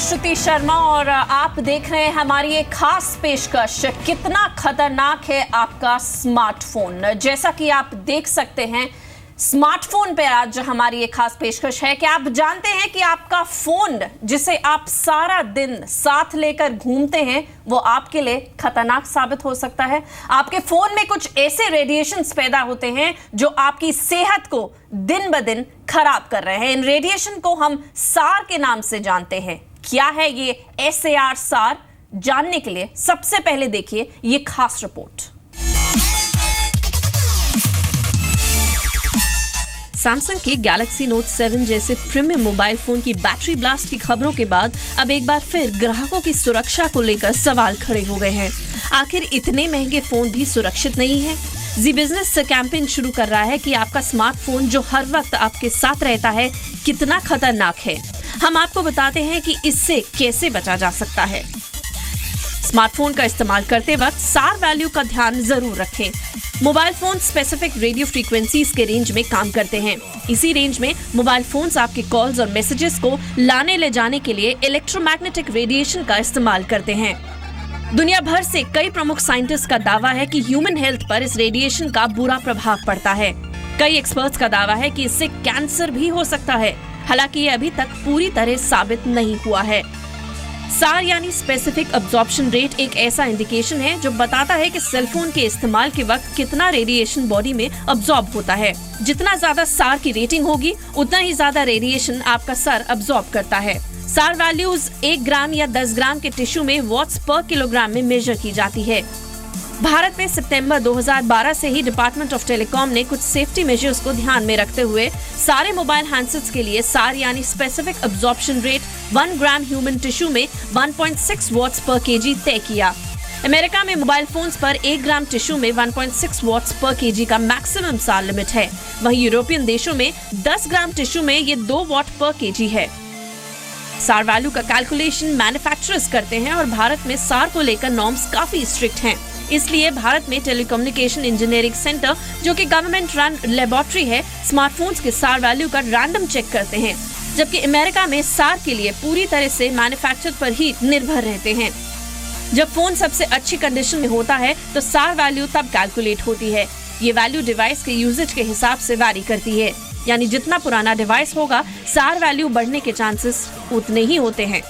श्रुति शर्मा और आप देख रहे हैं हमारी एक खास पेशकश। कितना खतरनाक है आपका स्मार्टफोन। जैसा कि आप देख सकते हैं स्मार्टफोन पे आज हमारी एक खास पेशकश है कि आप जानते हैं कि आपका फोन जिसे आप सारा दिन साथ लेकर घूमते हैं वो आपके लिए खतरनाक साबित हो सकता है। आपके फोन में कुछ ऐसे रेडिएशंस पैदा होते हैं जो आपकी सेहत को दिन ब दिन खराब कर रहे हैं। इन रेडिएशन को हम सार के नाम से जानते हैं। क्या है ये SAR सार? जानने के लिए सबसे पहले देखिए ये खास रिपोर्ट। सैमसंग के गैलेक्सी नोट 7 जैसे प्रीमियम मोबाइल फोन की बैटरी ब्लास्ट की खबरों के बाद अब एक बार फिर ग्राहकों की सुरक्षा को लेकर सवाल खड़े हो गए हैं। आखिर इतने महंगे फोन भी सुरक्षित नहीं है? जी बिजनेस कैंपेन शुरू कर रहा है कि आपका स्मार्टफोन जो हर वक्त आपके साथ रहता है कितना खतरनाक है। हम आपको बताते हैं कि इससे कैसे बचा जा सकता है। स्मार्टफोन का इस्तेमाल करते वक्त सार वैल्यू का ध्यान जरूर रखें। Mobile phone specific radio frequencies के रेंज में काम करते हैं। इसी रेंज में मोबाइल फोन्स आपके कॉल्स और मैसेजेस को लाने ले जाने के लिए इलेक्ट्रोमैग्नेटिक रेडिएशन का इस्तेमाल करते हैं। दुनिया भर से कई प्रमुख साइंटिस्ट का दावा है कि ह्यूमन हेल्थ पर इस रेडिएशन का बुरा प्रभाव पड़ता है। कई एक्सपर्ट्स का दावा है कि इससे कैंसर भी हो सकता है। हालांकि ये अभी तक पूरी तरह साबित नहीं हुआ है। सार यानी स्पेसिफिक अब्जॉर्प्शन रेट एक ऐसा इंडिकेशन है जो बताता है कि सेलफोन के इस्तेमाल के वक्त कितना रेडिएशन बॉडी में अब्जॉर्ब होता है। जितना ज्यादा सार की रेटिंग होगी उतना ही ज्यादा रेडिएशन आपका सर अब्जॉर्ब करता है। सार वैल्यूज 1 ग्राम या 10 ग्राम के टिश्यू में वॉट्स पर किलोग्राम में मेजर की जाती है। भारत में सितंबर 2012 से ही डिपार्टमेंट ऑफ टेलीकॉम ने कुछ सेफ्टी मेजर्स को ध्यान में रखते हुए सारे मोबाइल हैंडसेट्स के लिए सार यानी स्पेसिफिक अब्जॉर्प्शन रेट 1 ग्राम ह्यूमन टिश्यू में 1.6 वॉट्स पर केजी तय किया। अमेरिका में मोबाइल फोन्स पर 1 ग्राम टिश्यू में 1.6 वॉट्स पर केजी का मैक्सिमम सार लिमिट है। वहीं यूरोपियन देशों में 10 ग्राम टिश्यू में ये 2 वॉट पर केजी है। सार वैल्यू का कैलकुलेशन मैन्युफैक्चरर्स करते हैं और भारत में सार को लेकर नॉर्म्स काफी स्ट्रिक्ट हैं। इसलिए भारत में टेलीकम्युनिकेशन इंजीनियरिंग सेंटर जो कि गवर्नमेंट रन लेबोरेटरी है, स्मार्टफोन्स के सार वैल्यू का रैंडम चेक करते हैं, जबकि अमेरिका में सार के लिए पूरी तरह से मैन्युफैक्चर पर ही निर्भर रहते हैं। जब फोन सबसे अच्छी कंडीशन में होता है तो सार वैल्यू तब कैलकुलेट होती है। ये वैल्यू डिवाइस के यूजेज के हिसाब से वैरी करती है, यानी जितना पुराना डिवाइस होगा सार वैल्यू बढ़ने के चांसेस उतने ही होते हैं।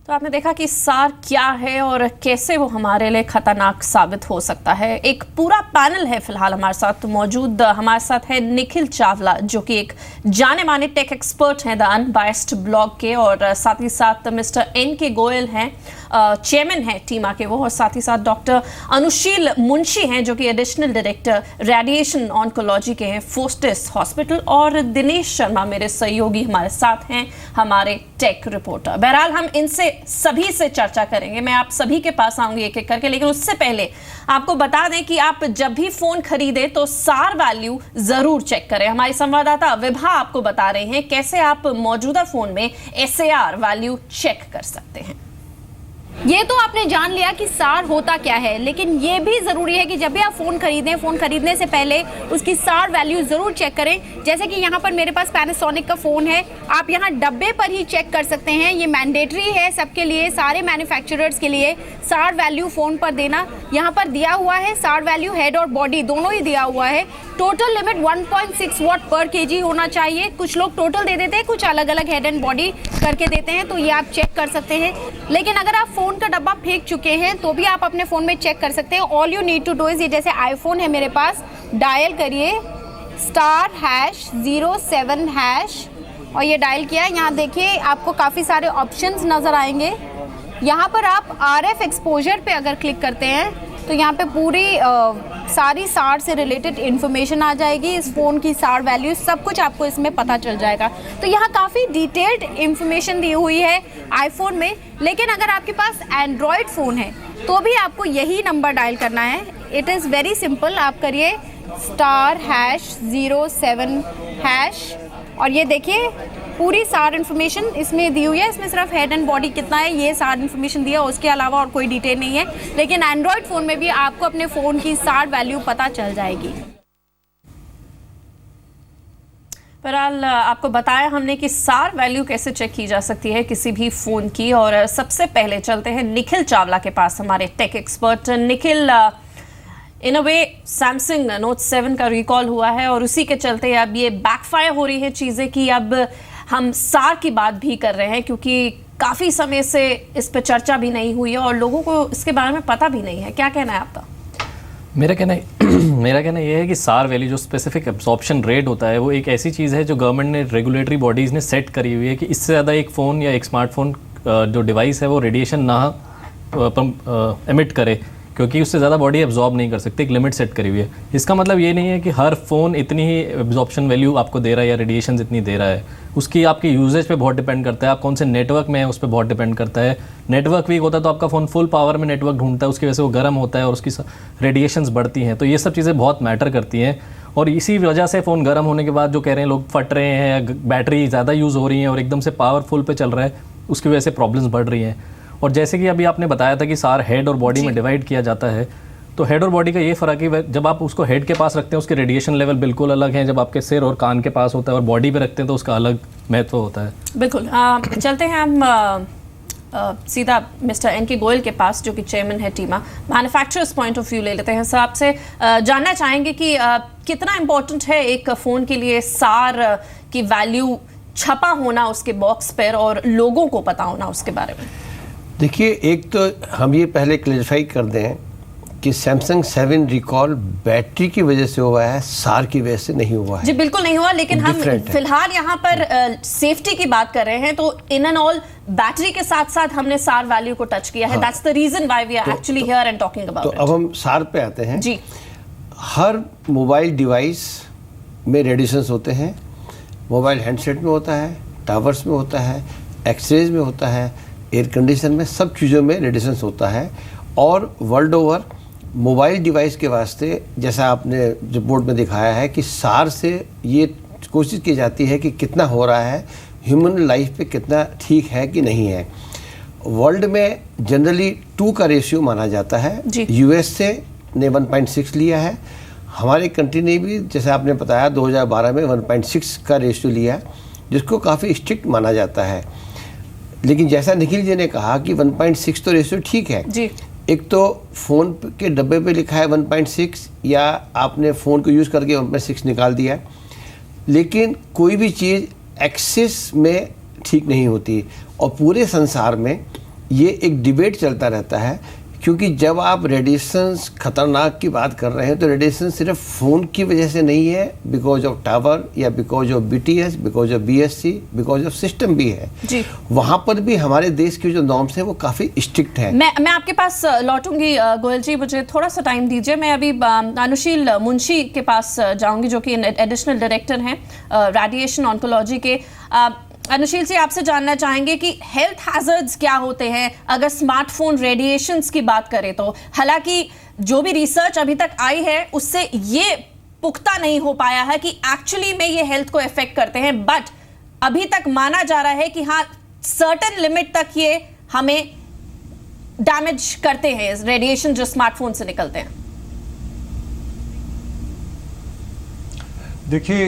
तो आपने देखा कि सार क्या है और कैसे वो हमारे लिए खतरनाक साबित हो सकता है। एक पूरा पैनल है फिलहाल हमारे साथ मौजूद। हमारे साथ है निखिल चावला जो कि एक जाने माने टेक एक्सपर्ट हैं द अनबायस्ड ब्लॉग के, और साथ ही साथ मिस्टर NK गोयल हैं, चेयरमैन है टीमा के वो, और साथ ही साथ डॉक्टर अनुशील मुंशी हैं जो कि एडिशनल डायरेक्टर रेडिएशन ऑन्कोलॉजी के हैं फोर्टिस हॉस्पिटल, और दिनेश शर्मा मेरे सहयोगी हमारे साथ हैं, हमारे टेक रिपोर्टर। बहरहाल हम इनसे सभी से चर्चा करेंगे। मैं आप सभी के पास आऊंगी एक एक करके, लेकिन उससे पहले आपको बता दें कि आप जब भी फोन खरीदें तो सार वैल्यू जरूर चेक करें। हमारी संवाददाता विभा आपको बता रहे हैं कैसे आप मौजूदा फोन में SAR वैल्यू चेक कर सकते हैं। ये तो आपने जान लिया कि सार होता क्या है, लेकिन ये भी ज़रूरी है कि जब भी आप फ़ोन खरीदें, फ़ोन खरीदने से पहले उसकी सार वैल्यू ज़रूर चेक करें। जैसे कि यहाँ पर मेरे पास पैनासोनिक का फ़ोन है, आप यहाँ डब्बे पर ही चेक कर सकते हैं। ये मैंडेटरी है सबके लिए, सारे मैन्युफैक्चरर्स के लिए सार वैल्यू फ़ोन पर देना। यहाँ पर दिया हुआ है सार वैल्यू हेड और बॉडी दोनों ही दिया हुआ है। टोटल लिमिट 1.6 वॉट पर केजी होना चाहिए। कुछ लोग टोटल दे देते हैं, कुछ अलग अलग हेड एंड बॉडी करके देते हैं, तो ये आप चेक कर सकते हैं। लेकिन अगर आप फोन का डब्बा फेंक चुके हैं तो भी आप अपने फोन में चेक कर सकते हैं। All you need to do is, ये जैसे आईफोन है मेरे पास, डायल करिए *#07# और ये डायल किया। यहाँ देखिए आपको काफ़ी सारे ऑप्शंस नज़र आएंगे। यहाँ पर आप RF एक्सपोजर पे अगर क्लिक करते हैं तो यहाँ पे पूरी सारी सार से रिलेटेड इन्फॉर्मेशन आ जाएगी। इस फ़ोन की सार वैल्यू सब कुछ आपको इसमें पता चल जाएगा। तो यहाँ काफ़ी डिटेल्ड इन्फॉर्मेशन दी हुई है आईफोन में। लेकिन अगर आपके पास एंड्रॉयड फ़ोन है तो भी आपको यही नंबर डायल करना है। It is very simple. आप करिए *#07# और ये देखिए पूरी सार इन्फॉर्मेशन इसमें दी हुई है। इसमें सिर्फ हेड एंड बॉडी कितना है ये सार इन्फॉर्मेशन दिया, उसके अलावा और कोई डिटेल नहीं है। लेकिन एंड्रॉयड फ़ोन में भी आपको अपने फ़ोन की सार वैल्यू पता चल जाएगी। बहरहाल आपको बताया हमने कि सार वैल्यू कैसे चेक की जा सकती है किसी भी फ़ोन की। और सबसे पहले चलते हैं निखिल चावला के पास, हमारे टेक एक्सपर्ट। निखिल, इन अ वे सैमसंग नोट 7 का रिकॉल हुआ है और उसी के चलते अब ये बैकफायर हो रही है चीज़ें कि अब हम सार की बात भी कर रहे हैं, क्योंकि काफ़ी समय से इस पर चर्चा भी नहीं हुई है और लोगों को इसके बारे में पता भी नहीं है। क्या कहना है आपका? मेरा कहना ये है कि सार वैल्यू जो स्पेसिफिक एब्जॉर्प्शन रेट होता है वो एक ऐसी चीज़ है जो गवर्नमेंट ने, रेगुलेटरी बॉडीज़ ने सेट करी हुई है कि इससे ज़्यादा एक फ़ोन या एक स्मार्टफोन जो डिवाइस है वो रेडिएशन ना एमिट करे, क्योंकि उससे ज़्यादा बॉडी एब्जॉर्ब नहीं कर सकती। एक लिमिट सेट करी हुई है। इसका मतलब ये नहीं है कि हर फ़ोन इतनी ही एब्जॉर्प्शन वैल्यू आपको दे रहा है या रेडिएशन इतनी दे रहा है। उसकी आपकी यूजेज पे बहुत डिपेंड करता है, आप कौन से नेटवर्क में है उस पर बहुत डिपेंड करता है। नेटवर्क वीक होता है तो आपका फ़ोन फुल पावर में नेटवर्क ढूंढता है, उसकी वजह से वो गर्म होता है और उसकी रेडिएशंस बढ़ती हैं। तो ये सब चीज़ें बहुत मैटर करती हैं और इसी वजह से फ़ोन गर्म होने के बाद जो कह रहे हैं लोग फट रहे हैं, बैटरी ज़्यादा यूज़ हो रही है और एकदम से पावरफुल पे चल रहा है, उसकी वजह से प्रॉब्लम्स बढ़ रही हैं। और जैसे कि अभी आपने बताया था कि सार हेड और बॉडी में डिवाइड किया जाता है, तो हेड और बॉडी का ये फ़र्क है, जब आप उसको हेड के पास रखते हैं उसके रेडिएशन लेवल बिल्कुल अलग हैं, जब आपके सिर और कान के पास होता है और बॉडी पे रखते हैं तो उसका अलग महत्व होता है। बिल्कुल। चलते हैं हम सीधा मिस्टर एन के गोयल के पास, जो कि चेयरमैन है टीमा। मैन्युफैक्चरर्स पॉइंट ऑफ व्यू ले लेते हैं। सर, आपसे जानना चाहेंगे कि कितना इम्पोर्टेंट है एक फ़ोन के लिए सार की वैल्यू छपा होना उसके बॉक्स पर और लोगों को पता होना उसके बारे में? देखिए, एक तो हम ये पहले क्लैरिफाई कर दें कि सैमसंग 7 रिकॉल बैटरी की वजह से हुआ है, सार की वजह से नहीं हुआ है। जी बिल्कुल नहीं हुआ, लेकिन हम फिलहाल यहाँ पर सेफ्टी की बात कर रहे हैं, तो इन एंड ऑल बैटरी के साथ साथ हमने सार वैल्यू को टच किया है। That's the reason why we are actually here and talking about it. तो अब हम सार पे आते हैं जी। हर मोबाइल डिवाइस में रेडिएशंस होते हैं। मोबाइल हैंडसेट में होता है, टावर्स में होता है, एक्सरेज में होता है, एयर कंडीशन में, सब चीज़ों में रेडिएशंस होता है। और वर्ल्ड ओवर मोबाइल डिवाइस के वास्ते, जैसा आपने जो बोर्ड में दिखाया है, कि सार से ये कोशिश की जाती है कि कितना हो रहा है, ह्यूमन लाइफ पे कितना ठीक है कि नहीं है। वर्ल्ड में जनरली 2 का रेशियो माना जाता है। यूएस ने 1.6 लिया है, हमारे कंट्री ने भी, जैसे आपने बताया, 2012 में 1.6 का रेशियो लिया, जिसको काफ़ी स्ट्रिक्ट माना जाता है। लेकिन जैसा निखिल जी ने कहा कि 1.6 तो रेशियो ठीक है जी। एक तो फ़ोन के डब्बे पे लिखा है 1.6, या आपने फ़ोन को यूज़ करके 1.6 निकाल दिया है, लेकिन कोई भी चीज़ एक्सेस में ठीक नहीं होती। और पूरे संसार में ये एक डिबेट चलता रहता है, क्योंकि जब आप रेडिएशंस खतरनाक की बात कर रहे हैं तो रेडिएशन सिर्फ फ़ोन की वजह से नहीं है, बिकॉज ऑफ टावर या because of BTS, because of BSC, because of system भी है जी। वहाँ पर भी हमारे देश के जो नॉर्म्स हैं वो काफ़ी स्ट्रिक्ट हैं। मैं आपके पास लौटूंगी गोयल जी, मुझे थोड़ा सा टाइम दीजिए। मैं अभी अनुशील मुंशी के पास जाऊंगी, जो कि एडिशनल डायरेक्टर हैं रेडिएशन ऑन्कोलॉजी के। अनुशील जी, आपसे जानना चाहेंगे कि हेल्थ हैजर्ड्स क्या होते हैं अगर स्मार्टफोन रेडिएशंस की बात करें तो। हालांकि जो भी रिसर्च अभी तक आई है उससे ये पुख्ता नहीं हो पाया है कि एक्चुअली में ये हेल्थ को इफेक्ट करते हैं, बट अभी तक माना जा रहा है कि हाँ, सर्टेन लिमिट तक ये हमें डैमेज करते हैं रेडिएशन जो स्मार्टफोन से निकलते हैं। देखिए,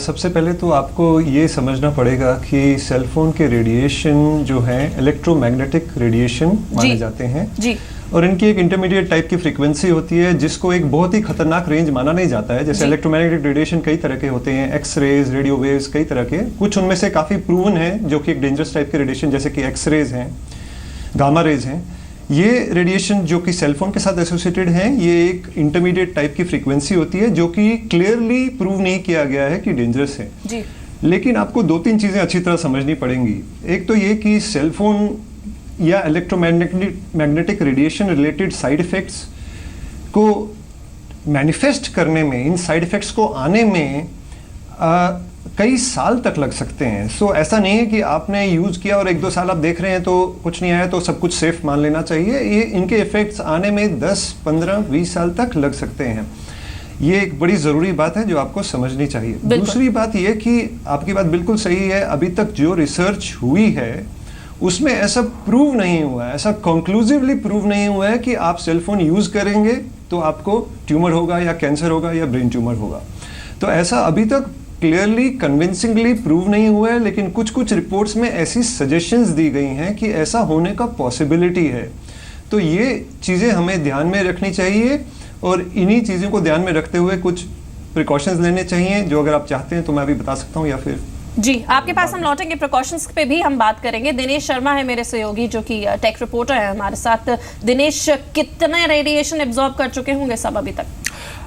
सबसे पहले तो आपको ये समझना पड़ेगा कि सेलफोन के रेडिएशन जो हैं इलेक्ट्रोमैग्नेटिक रेडिएशन माने जाते हैं जी। और इनकी एक इंटरमीडिएट टाइप की फ्रीक्वेंसी होती है, जिसको एक बहुत ही खतरनाक रेंज माना नहीं जाता है। जैसे इलेक्ट्रोमैग्नेटिक रेडिएशन कई तरह के होते हैं, एक्सरेज, रेडियो वेव्स, कई तरह के। कुछ उनमें से काफ़ी प्रूवन है जो कि एक डेंजरस टाइप के रेडिएशन, जैसे कि एक्सरेज हैं, गामा रेज हैं। ये रेडिएशन जो कि सेलफोन के साथ एसोसिएटेड हैं, ये एक इंटरमीडिएट टाइप की फ्रीक्वेंसी होती है जो कि क्लियरली प्रूव नहीं किया गया है कि डेंजरस है जी। लेकिन आपको 2-3 चीज़ें अच्छी तरह समझनी पड़ेंगी। एक तो ये कि सेलफोन या electromagnetic radiation related side effects को मैनिफेस्ट करने में, इन साइड इफ़ेक्ट्स को आने में कई साल तक लग सकते हैं। सो ऐसा नहीं है कि आपने यूज़ किया और 1-2 साल आप देख रहे हैं तो कुछ नहीं आया तो सब कुछ सेफ मान लेना चाहिए। ये इनके इफ़ेक्ट्स आने में 10, 15, 20 साल तक लग सकते हैं। ये एक बड़ी ज़रूरी बात है जो आपको समझनी चाहिए। दूसरी बात ये कि आपकी बात बिल्कुल सही है, अभी तक जो रिसर्च हुई है उसमें ऐसा प्रूव नहीं हुआ है, ऐसा कंक्लूसिवली प्रूव नहीं हुआ है कि आप सेलफोन यूज़ करेंगे तो आपको ट्यूमर होगा या कैंसर होगा या ब्रेन ट्यूमर होगा। तो ऐसा अभी तक क्लियरली कन्विंसिंगली प्रूव नहीं हुआ है, लेकिन कुछ कुछ रिपोर्ट्स में ऐसी सजेशंस दी गई हैं कि ऐसा होने का पॉसिबिलिटी है। तो ये चीज़ें हमें ध्यान में रखनी चाहिए और इन्हीं चीज़ों को ध्यान में रखते हुए कुछ प्रिकॉशंस लेने चाहिए, जो अगर आप चाहते हैं तो मैं अभी बता सकता हूँ, या फिर जी आपके पास हम लौटेंगे, प्रिकॉशंस पे भी हम बात करेंगे। दिनेश शर्मा है मेरे सहयोगी जो कि टेक रिपोर्टर है हमारे साथ। दिनेश, कितने रेडिएशन एब्जॉर्ब कर चुके होंगे सब अभी तक?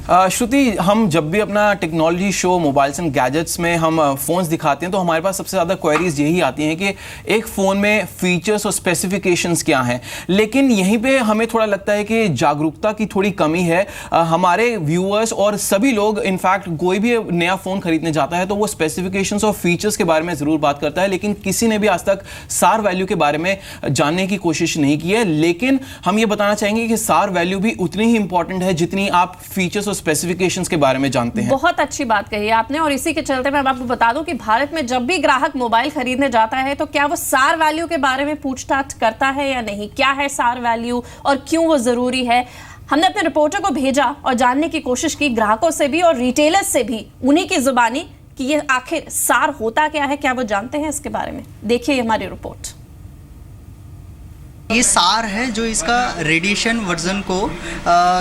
श्रुति, हम जब भी अपना technology show mobiles and gadgets में हम फ़ोन्स दिखाते हैं तो हमारे पास सबसे ज़्यादा क्वेरीज यही आती हैं कि एक फ़ोन में फीचर्स और स्पेसिफिकेशंस क्या हैं। लेकिन यहीं पे हमें थोड़ा लगता है कि जागरूकता की थोड़ी कमी है। हमारे व्यूअर्स और सभी लोग, इनफैक्ट कोई भी नया फ़ोन खरीदने जाता है तो वो स्पेसिफिकेशंस और फीचर्स के बारे में ज़रूर बात करता है, लेकिन किसी ने भी आज तक सार वैल्यू के बारे में जानने की कोशिश नहीं की है। लेकिन हम ये बताना चाहेंगे कि सार वैल्यू भी उतनी ही इंपॉर्टेंट है जितनी आप फीचर्स स्पेसिफिकेशंस के बारे में जानते हैं। बहुत अच्छी बात कही आपने, और इसी के चलते मैं आपको बता दूं कि भारत में जब भी ग्राहक मोबाइल खरीदने जाता है तो क्या वो सार वैल्यू के बारे में पूछताछ करता है या नहीं, क्या है सार वैल्यू और क्यों वो जरूरी है। हमने अपने रिपोर्टर को भेजा और जानने की कोशिश की ग्राहकों से भी और रिटेलर्स से भी, उन्हीं की जुबानी, कि ये आखिर सार होता क्या है, क्या वो जानते हैं इसके बारे में। देखिए हमारी रिपोर्ट। ये सार है जो इसका रेडिएशन वर्जन को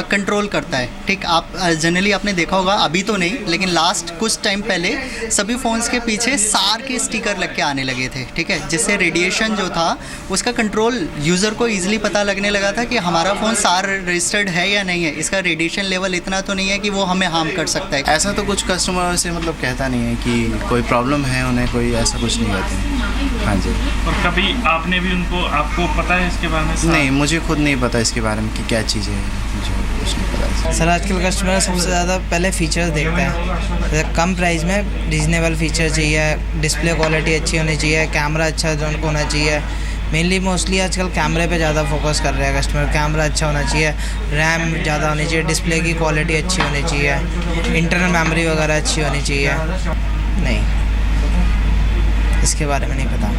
कंट्रोल करता है। ठीक, आप जनरली आपने देखा होगा, अभी तो नहीं लेकिन लास्ट कुछ टाइम पहले सभी फ़ोन्स के पीछे सार के स्टिकर लग के आने लगे थे। ठीक है, जिससे रेडिएशन जो था उसका कंट्रोल यूज़र को ईजिली पता लगने लगा था कि हमारा फ़ोन सार रजिस्टर्ड है या नहीं है, इसका रेडिएशन लेवल इतना तो नहीं है कि वो हमें हार्म कर सकता है। ऐसा तो कुछ कस्टमर से मतलब कहता नहीं है कि कोई प्रॉब्लम है उन्हें, कोई ऐसा कुछ नहीं कहते हैं। हाँ जी। और कभी आपने भी आपको पता है इसके बारे में? नहीं, मुझे खुद नहीं पता इसके बारे में कि क्या चीज़ है, मुझे कुछ नहीं पता। सर, आजकल कस्टमर सबसे ज़्यादा पहले फीचर्स देखता है। जैसे कम प्राइस में रीजनेबल फीचर चाहिए, डिस्प्ले क्वालिटी अच्छी होनी चाहिए, कैमरा अच्छा जो उनको होना चाहिए। मेनली मोस्टली आजकल कैमरे पे ज़्यादा फोकस कर रहे हैं कस्टमर। कैमरा अच्छा होना चाहिए, रैम ज़्यादा होनी चाहिए, डिस्प्ले की क्वालिटी अच्छी होनी चाहिए, इंटरनल मेमोरी वगैरह अच्छी होनी चाहिए। नहीं, इसके बारे में नहीं पता।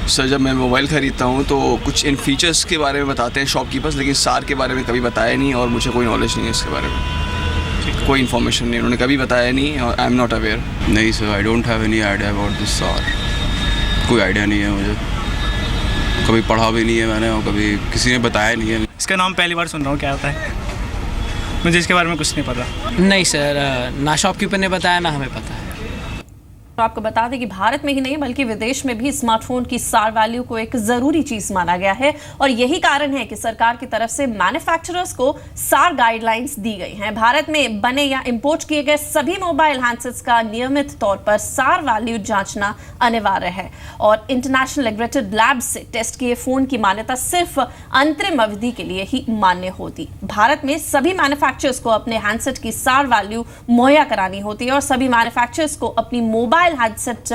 सर, जब मैं मोबाइल ख़रीदता हूँ तो कुछ इन फीचर्स के बारे में बताते हैं शॉपकीपर्स, लेकिन सार के बारे में कभी बताया नहीं और मुझे कोई नॉलेज नहीं है इसके बारे में, कोई इन्फॉर्मेशन नहीं, उन्होंने कभी बताया नहीं और आई एम नॉट अवेयर। नहीं sir, I don't have any idea about this सार। कोई आइडिया नहीं है मुझे, कभी पढ़ा भी नहीं है मैंने और कभी किसी ने बताया नहीं है। इसका नाम पहली बार सुन रहा हूँ, क्या होता है, मुझे इसके बारे में कुछ नहीं पता। नहीं सर, ना शॉपकीपर ने बताया ना हमें पता है। तो आपको बता दें कि भारत में ही नहीं बल्कि विदेश में भी स्मार्टफोन की सार वैल्यू को एक जरूरी चीज माना गया है, और यही कारण है कि सरकार की तरफ से मैन्युफैक्चरर्स को सार गाइडलाइंस दी गई हैं। भारत में बने या इंपोर्ट किए गए सभी मोबाइल हैंडसेट्स का नियमित तौर पर सार वैल्यू जांचना अनिवार्य है, और इंटरनेशनल एग्रेटेड लैब से टेस्ट किए फोन की मान्यता सिर्फ अंतरिम अवधि के लिए ही मान्य होती। भारत में सभी मैन्युफैक्चरर्स को अपने हैंडसेट की सार वैल्यू मुहैया करानी होती है, और सभी मैन्युफैक्चरर्स को अपनी मोबाइल हैंडसेट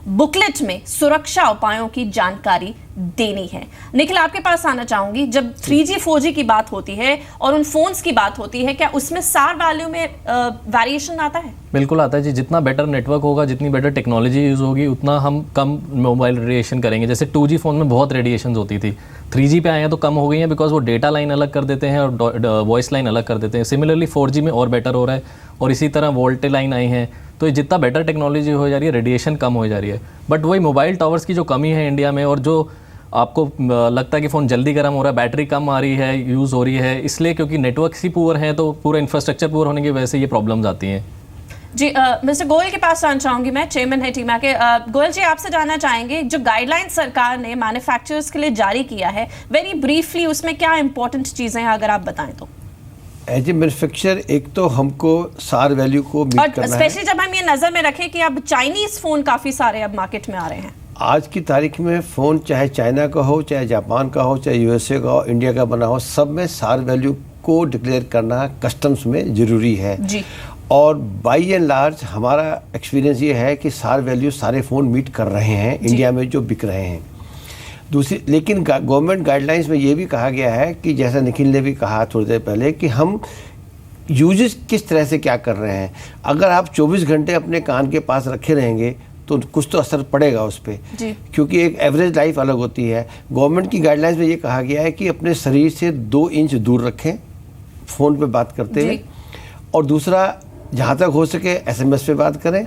बुकलेट में सुरक्षा उपायों की जानकारी देनी है। निखिल, आपके पास आना चाहूंगी, जब 3G 4G की बात होती है और उन फोन्स की बात होती है, क्या उसमें सार वैल्यू में वेरिएशन आता है? बिल्कुल आता है जी। जितना बेटर नेटवर्क होगा, जितनी बेटर टेक्नोलॉजी यूज़ होगी, उतना हम कम मोबाइल रेडिएशन करेंगे। जैसे 2G फ़ोन में बहुत रेडिएशन होती थी, 3G पे आए हैं तो कम हो गई हैं, बिकॉज वो डेटा लाइन अलग कर देते हैं और वॉइस लाइन अलग कर देते हैं। सिमिलरली 4G में और बेटर हो रहा है, और इसी तरह वोल्टे लाइन आई हैं। तो ये जितना बेटर टेक्नोलॉजी हो जा रही है, रेडिएशन कम हो जा रही है। बट वही मोबाइल टावर्स की जो कमी है इंडिया में, और जो आपको लगता है कि फ़ोन जल्दी गर्म हो रहा है, बैटरी कम आ रही है, यूज़ हो रही है, इसलिए क्योंकि नेटवर्क्स ही पुअर हैं, तो पूरा इंफ्रास्ट्रक्चर पुअर होने की वजह से ये प्रॉब्लम्स आती हैं। जी, मिस्टर गोयल के पास आना चाहूंगी मैं, चेयरमैन है टीमा के। गोयल जी, आपसे जानना चाहेंगे, जो गाइडलाइन सरकार ने मैन्युफैक्चरर्स के लिए जारी किया है, वेरी ब्रीफली उसमें क्या इंपॉर्टेंट चीज़ें हैं अगर आप बताएं तो? एज ए मैन्युफैक्चरर एक तो हमको सार वैल्यू को मीट करना है, स्पेशली जब हम ये नजर में रखें कि अब चाइनीज फोन काफी सारे अब मार्केट में आ रहे हैं। आज की तारीख में फ़ोन चाहे चाइना का हो, चाहे जापान का हो, चाहे यूएसए का हो, इंडिया का बना हो, सब में सार वैल्यू को डिक्लेयर करना कस्टम्स में ज़रूरी है जी। और बाई एंड लार्ज हमारा एक्सपीरियंस ये है कि सार वैल्यू सारे फ़ोन मीट कर रहे हैं इंडिया में जो बिक रहे हैं। दूसरी, लेकिन गवर्नमेंट गाइडलाइंस में ये भी कहा गया है कि जैसा निखिल ने भी कहा थोड़ी देर पहले कि हम यूजेस किस तरह से क्या कर रहे हैं। अगर आप 24 घंटे अपने कान के पास रखे रहेंगे तो कुछ तो असर पड़ेगा उस पर, क्योंकि एक एवरेज लाइफ अलग होती है। गवर्नमेंट की गाइडलाइंस में ये कहा गया है कि अपने शरीर से 2 इंच दूर रखें फ़ोन पे बात करते हुए, और दूसरा जहाँ तक हो सके SMS पे बात करें,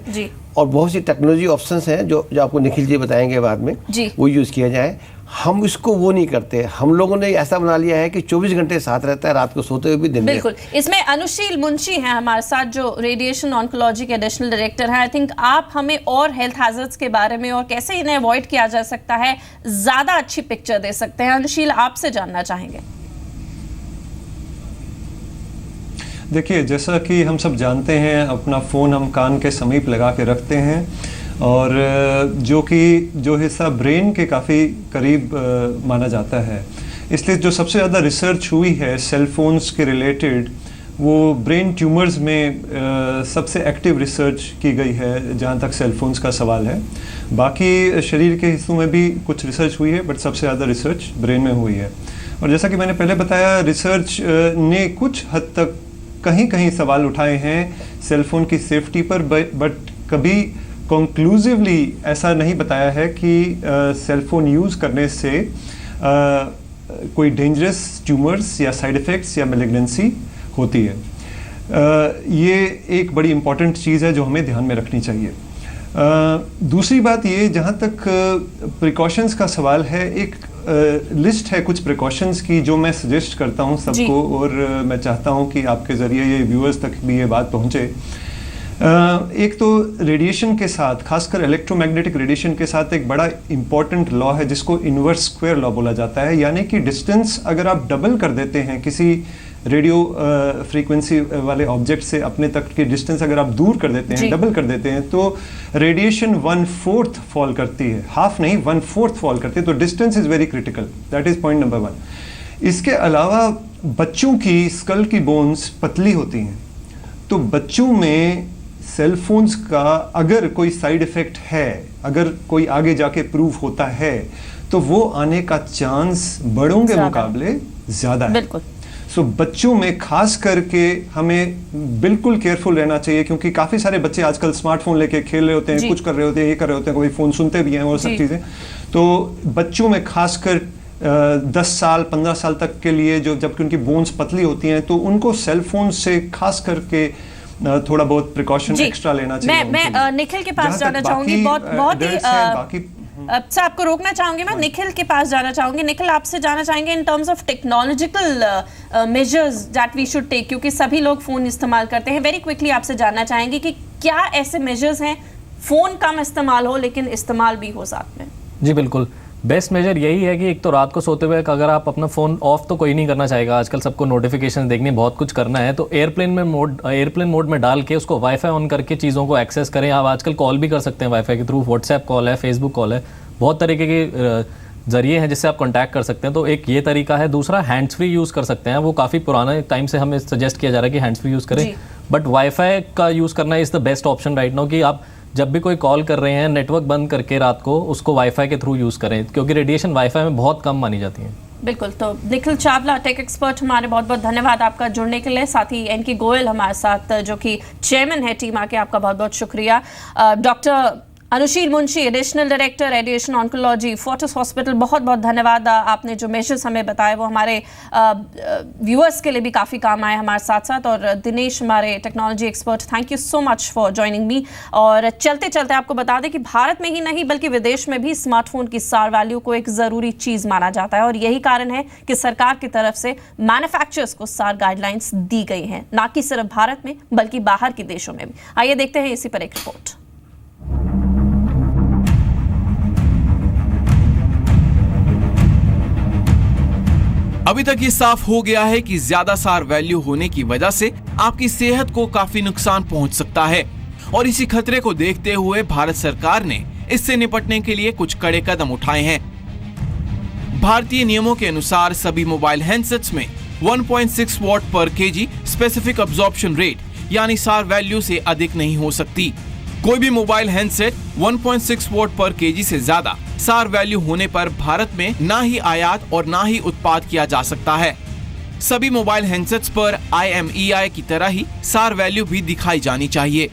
और बहुत सी टेक्नोलॉजी ऑप्शंस हैं जो आपको निखिल जी बताएंगे बाद में जी। वो यूज़ किया जाए। हम इसको वो नहीं करते, हम लोगों ने ऐसा बना लिया है कि 24 घंटे साथ रहता है, रात को सोते हुए भी दिन में। बिल्कुल। इसमें अनुशील मुंशी हैं हमारे साथ जो रेडिएशन ऑन्कोलॉजी के एडिशनल डायरेक्टर हैं। आई थिंक आप हमें और हेल्थ हैजर्ड्स के बारे में और कैसे इन्हें अवॉइड किया जा सकता है ज़्यादा अच्छी पिक्चर दे सकते हैं। अनुशील, आपसे जानना चाहेंगे। देखिए, जैसा कि हम सब जानते हैं, अपना फ़ोन हम कान के समीप लगा के रखते हैं और जो हिस्सा ब्रेन के काफ़ी करीब माना जाता है, इसलिए जो सबसे ज़्यादा रिसर्च हुई है सेल फोन्स के रिलेटेड वो ब्रेन ट्यूमर्स में सबसे एक्टिव रिसर्च की गई है जहाँ तक सेल फोन्स का सवाल है। बाकी शरीर के हिस्सों में भी कुछ रिसर्च हुई है, बट सबसे ज़्यादा रिसर्च ब्रेन में हुई है। और जैसा कि मैंने पहले बताया, रिसर्च ने कुछ हद तक कहीं कहीं सवाल उठाए हैं सेल फोन की सेफ्टी पर, बट कभी कंक्लूसिवली ऐसा नहीं बताया है कि सेल फोन यूज़ करने से कोई डेंजरस ट्यूमर्स या साइड इफ़ेक्ट्स या मैलिग्नेंसी होती है। ये एक बड़ी इम्पॉर्टेंट चीज़ है जो हमें ध्यान में रखनी चाहिए। दूसरी बात ये, जहाँ तक प्रिकॉशंस का सवाल है, एक लिस्ट है कुछ प्रिकॉशंस की जो मैं सजेस्ट करता हूँ सबको, और मैं चाहता हूँ कि आपके ज़रिए ये व्यूअर्स तक भी ये बात पहुँचे। एक तो रेडिएशन के साथ, खासकर इलेक्ट्रोमैग्नेटिक रेडिएशन के साथ एक बड़ा इम्पॉर्टेंट लॉ है जिसको इन्वर्स स्क्वायर लॉ बोला जाता है, यानी कि डिस्टेंस अगर आप डबल कर देते हैं किसी रेडियो फ्रीक्वेंसी वाले ऑब्जेक्ट से अपने तक की डिस्टेंस अगर आप दूर कर देते हैं, डबल कर देते हैं, तो रेडिएशन 1/4 फॉल करती है, हाफ नहीं 1/4 फॉल करती है। तो distance is very critical, that is point number 1। इसके अलावा बच्चों की स्कल की बोन्स पतली होती हैं, तो बच्चों में सेल फोन्स का अगर कोई साइड इफेक्ट है, अगर कोई आगे जाके प्रूव होता है, तो वो आने का चांस बड़ों के मुकाबले ज़्यादा है। बिल्कुल। सो बच्चों में खास करके हमें बिल्कुल केयरफुल रहना चाहिए, क्योंकि काफ़ी सारे बच्चे आजकल स्मार्टफोन लेके खेल रहे होते हैं, कुछ कर रहे होते हैं, ये कर रहे होते हैं, कोई फ़ोन सुनते भी हैं और सब चीज़ें। तो बच्चों में खासकर 10 साल 15 साल तक के लिए जबकि उनकी बोन्स पतली होती हैं, तो उनको सेल फोन से खास करके थोड़ा बहुत प्रिकॉशन एक्स्ट्रा लेना चाहिए। मैं निखिल के पास जाना चाहूंगी, बहुत ही सर आपको रोकना चाहूंगी, मैं निखिल के पास जाना चाहूंगी। निखिल, आपसे जाना चाहेंगे in terms of technological measures that we should take, क्योंकि सभी लोग फोन इस्तेमाल करते हैं। वेरी क्विकली आपसे जानना चाहेंगे कि क्या ऐसे मेजर्स हैं, फोन कम इस्तेमाल हो लेकिन इस्तेमाल भी हो साथ में। जी बिल्कुल, बेस्ट मेजर यही है कि एक तो रात को सोते हुए अगर आप अपना फ़ोन ऑफ तो कोई नहीं करना चाहेगा, आजकल सबको नोटिफिकेशन देखनी, बहुत कुछ करना है, तो एयरप्लेन मोड में डाल के उसको वाईफाई ऑन करके चीज़ों को एक्सेस करें। आप आजकल कॉल भी कर सकते हैं वाईफाई के थ्रू, व्हाट्सएप कॉल है, फेसबुक कॉल है, बहुत तरीके के जरिए हैं जिससे आप कॉन्टैक्ट कर सकते हैं। तो एक ये तरीका है। दूसरा, हैंड्स फ्री यूज़ कर सकते हैं, वो काफ़ी पुराना टाइम से हमें सजेस्ट किया जा रहा है कि हैंड्स फ्री यूज़ करें, बट वाईफाई का यूज़ करना is the best option right now, कि आप जब भी कोई कॉल कर रहे हैं नेटवर्क बंद करके रात को उसको वाईफाई के थ्रू यूज़ करें, क्योंकि रेडिएशन वाईफाई में बहुत कम मानी जाती है। बिल्कुल। तो निखिल चावला, टेक एक्सपर्ट, हमारे बहुत बहुत धन्यवाद आपका जुड़ने के लिए। साथ ही एनके गोयल हमारे साथ जो कि चेयरमैन है टीम के, आपका बहुत बहुत शुक्रिया। Doctor Anusheel Munshi, additional director radiation oncology, Fortis hospital, बहुत बहुत धन्यवाद। आपने जो मेजर्स हमें बताए वो हमारे व्यूअर्स के लिए भी काफ़ी काम आए हमारे साथ साथ। और दिनेश, हमारे technology expert, thank you so much for joining me. और चलते चलते आपको बता दें कि भारत में ही नहीं बल्कि विदेश में भी स्मार्टफोन की सार वैल्यू को एक ज़रूरी चीज़ माना जाता है, और यही कारण है कि सरकार की तरफ से मैन्युफैक्चरर्स को सार गाइडलाइंस दी गई हैं, ना कि सिर्फ भारत में बल्कि बाहर के देशों में भी। आइए देखते हैं इसी पर एक रिपोर्ट। अभी तक ये साफ हो गया है कि ज्यादा सार वैल्यू होने की वजह से आपकी सेहत को काफी नुकसान पहुंच सकता है, और इसी खतरे को देखते हुए भारत सरकार ने इससे निपटने के लिए कुछ कड़े कदम उठाए हैं। भारतीय नियमों के अनुसार सभी मोबाइल हैंडसेट्स में 1.6 वॉट पर केजी स्पेसिफिक अब्जॉर्प्शन रेट यानी सार वैल्यू से अधिक नहीं हो सकती। कोई भी मोबाइल हैंडसेट 1.6 वॉट पर केजी से ज्यादा सार वैल्यू होने पर भारत में ना ही आयात और ना ही उत्पाद किया जा सकता है। सभी मोबाइल हैंडसेट्स पर IMEI की तरह ही सार वैल्यू भी दिखाई जानी चाहिए।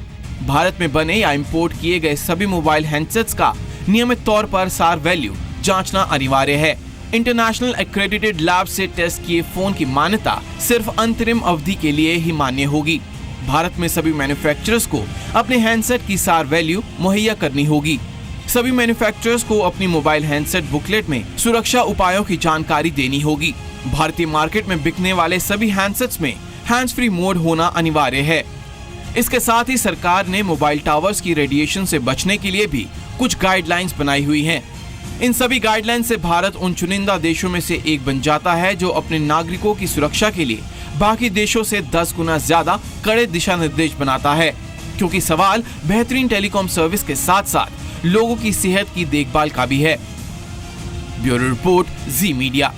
भारत में बने या इंपोर्ट किए गए सभी मोबाइल हैंडसेट्स का नियमित तौर पर सार वैल्यू जांचना अनिवार्य है। इंटरनेशनल एक्रेडिटेड लैब से टेस्ट किए फोन की मान्यता सिर्फ अंतरिम अवधि के लिए ही मान्य होगी। भारत में सभी मैन्युफैक्चरर्स को अपने हैंडसेट की सार वैल्यू मुहैया करनी होगी। सभी मैन्युफैक्चरर्स को अपनी मोबाइल हैंडसेट बुकलेट में सुरक्षा उपायों की जानकारी देनी होगी। भारतीय मार्केट में बिकने वाले सभी हैंडसेट्स में हैंड्स फ्री मोड होना अनिवार्य है। इसके साथ ही सरकार ने मोबाइल टावर्स की रेडिएशन से बचने के लिए भी कुछ गाइडलाइंस बनाई हुई हैं। इन सभी गाइडलाइंस से भारत उन चुनिंदा देशों में से एक बन जाता है जो अपने नागरिकों की सुरक्षा के लिए बाकी देशों से 10 गुना ज्यादा कड़े दिशा निर्देश बनाता है, क्योंकि सवाल बेहतरीन टेलीकॉम सर्विस के साथ साथ लोगों की सेहत की देखभाल का भी है। ब्यूरो रिपोर्ट, जी मीडिया।